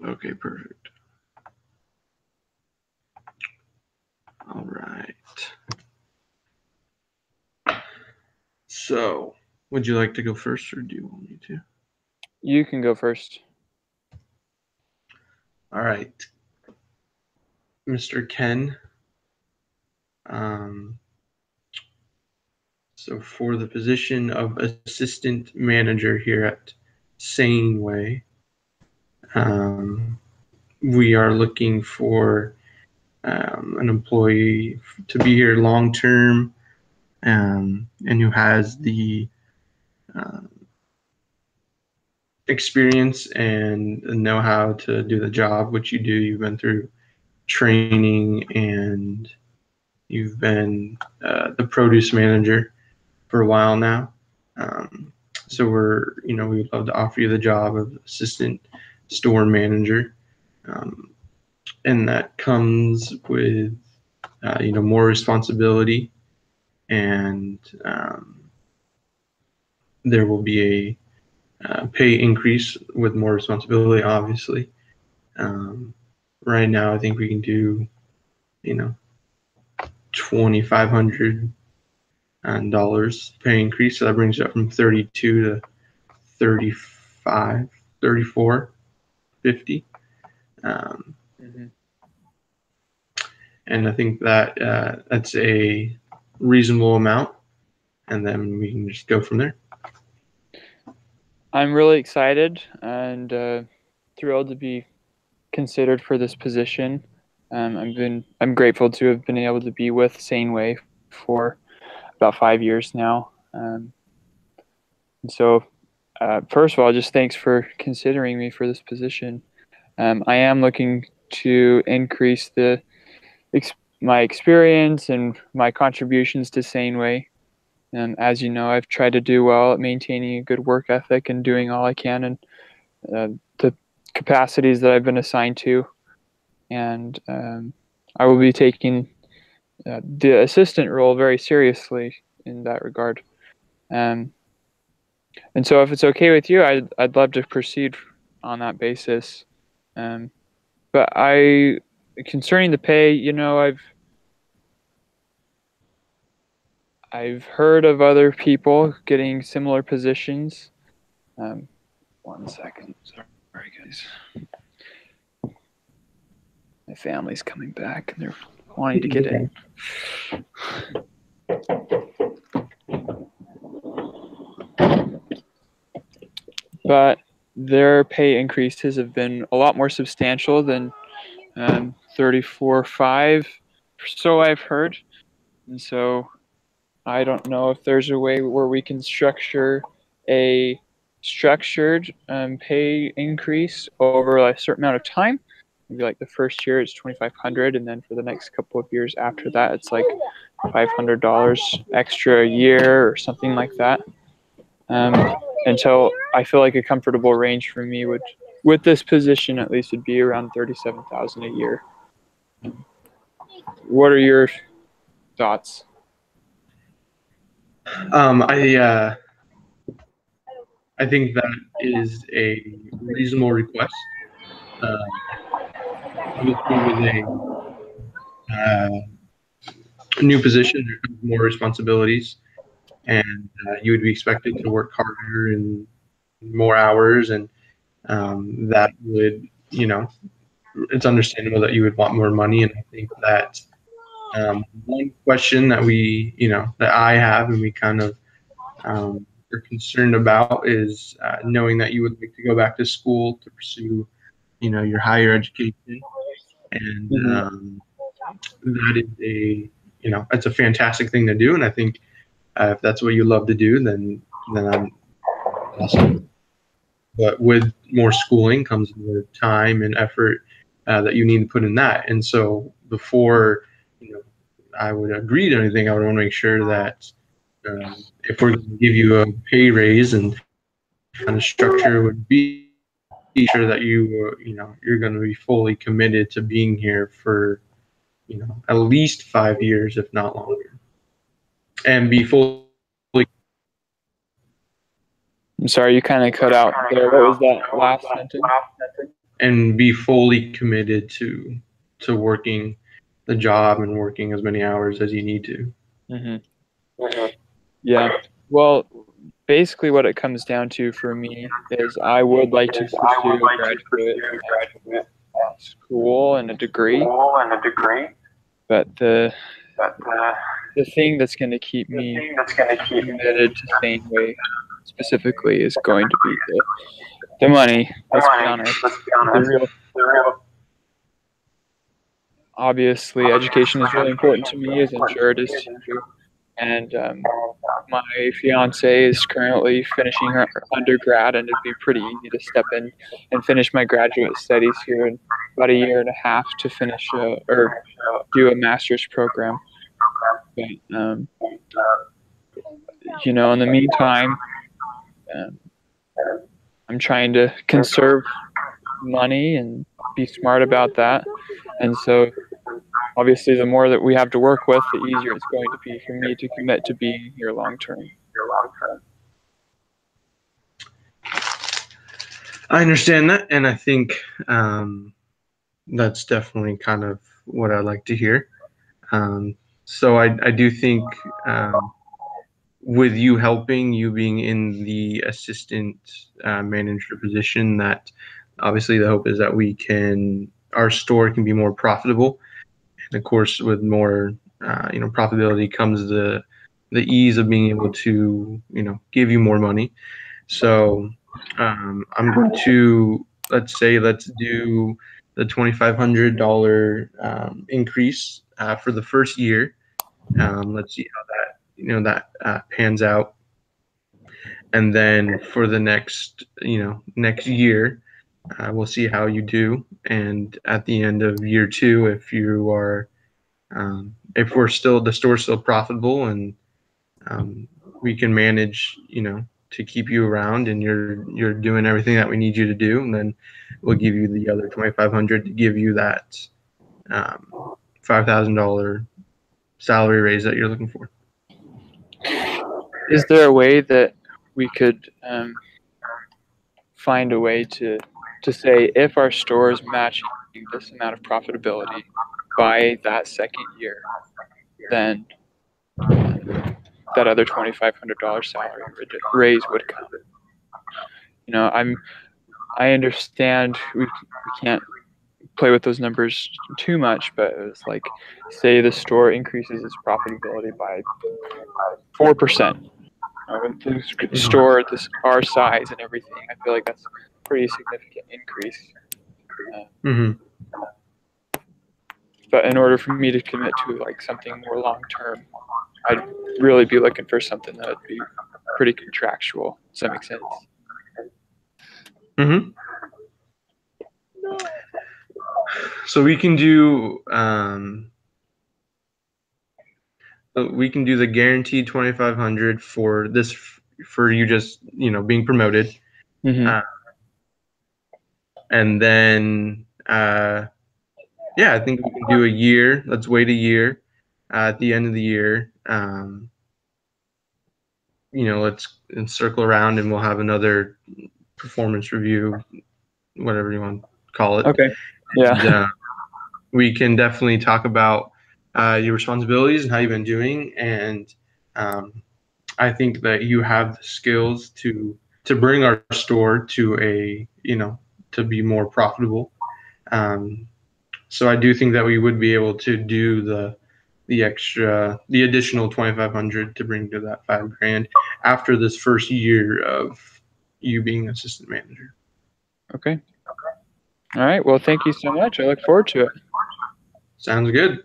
Okay, perfect. All right. So, would you like to go first, or do you want me to? You can go first. All right, Mr. Ken. Um, so, for the position of assistant manager here at Saneway, um, we are looking for an employee to be here long term, and who has the uh, experience and know how to do the job, which you do. You've been through training, and you've been the produce manager for a while now. Um, so we would love to offer you the job of assistant store manager, um, and that comes with more responsibility, and there will be a pay increase with more responsibility, obviously. Um, right now, I think we can do, you know, $2,500 pay increase. So that brings it up from 32 to 35, 34, 50. Um, Mm-hmm. and I think that that's a reasonable amount, and then we can just go from there. I'm really excited and thrilled to be considered for this position. I'm grateful to have been able to be with Saneway for about 5 years now. And so, first of all, just thanks for considering me for this position. I am looking to increase my experience and my contributions to Saneway. As you know, I've tried to do well at maintaining a good work ethic and doing all I can in the capacities that I've been assigned to. And I will be taking the assistant role very seriously in that regard. Um, and so, if it's okay with you, I'd love to proceed on that basis. Um, but concerning the pay, I've heard of other people getting similar positions. One second, sorry guys. My family's coming back and they're wanting to get in. But their pay increases have been a lot more substantial than 34.5, so I've heard. And so I don't know if there's a way where we can structure a structured pay increase over a certain amount of time. Maybe like the first year it's 2,500, and then for the next couple of years after that, it's like $500 extra a year or something like that. Until I feel like a comfortable range for me would, with this position at least, would be around 37,000 a year. What are your thoughts? I I think that is a reasonable request. Obviously, with a new position, there comes more responsibilities, and you would be expected to work harder and more hours, and that would, it's understandable that you would want more money. And I think that one question that that I have, and we kind of are concerned about, is knowing that you would like to go back to school to pursue, your higher education, and Mm-hmm. that is it's a fantastic thing to do. And I think if that's what you love to do, then I'm awesome. But with more schooling comes more time and effort that you need to put in that. And so before I would agree to anything, I would want to make sure that if we're going to give you a pay raise, and kind of structure would be sure that you're going to be fully committed to being here for at least 5 years, if not longer, and be fully. I'm sorry, you kind of cut out there. What was that last sentence? and be fully committed to working the job and working as many hours as you need to. Mm-hmm. Yeah. Well, basically, what it comes down to for me is I would like to pursue a graduate school and a degree, but the thing that's going to keep me committed to Saneway specifically is going to be the money. Let's be honest. Obviously, education is really important to me, as I'm sure it is to you. And my fiance is currently finishing her undergrad, and it'd be pretty easy to step in and finish my graduate studies here in about a year and a half to finish or do a master's program. But, in the meantime, I'm trying to conserve money and be smart about that. And so obviously the more that we have to work with, the easier it's going to be for me to commit to being here long term. I understand that, and I think that's definitely kind of what I like to hear. So I do think with you helping, you being in the assistant manager position, that obviously the hope is that our store can be more profitable. And of course, with more profitability comes the ease of being able to give you more money. So I'm going to let's do the $2,500 increase for the first year. Let's see how that pans out, and then for the next year, we'll see how you do. And at the end of year 2, if you are if the store's still profitable and we can manage to keep you around and you're doing everything that we need you to do, and then we'll give you the other 2,500 to give you that $5,000 salary raise that you're looking for. Is there a way that we could find a way to say if our store is matching this amount of profitability by that second year, then that other $2,500 salary raise would come? I understand we can't play with those numbers too much, but it was like, say the store increases its profitability by 4%. With the store our size and everything, I feel like that's a pretty significant increase. But in order for me to commit to like something more long term, I'd really be looking for something that would be pretty contractual. Does that make sense? So we can do the guaranteed 2,500 for you just being promoted, and then I think we can do a year. Let's wait a year. At the end of the year, let's circle around and we'll have another performance review, whatever you want to call it. Okay. Yeah. And, we can definitely talk about your responsibilities and how you've been doing, and I think that you have the skills to bring our store to to be more profitable. So I do think that we would be able to do the additional 2,500 to bring to that $5,000 after this first year of you being assistant manager. Okay. All right. Well, thank you so much. I look forward to it. Sounds good.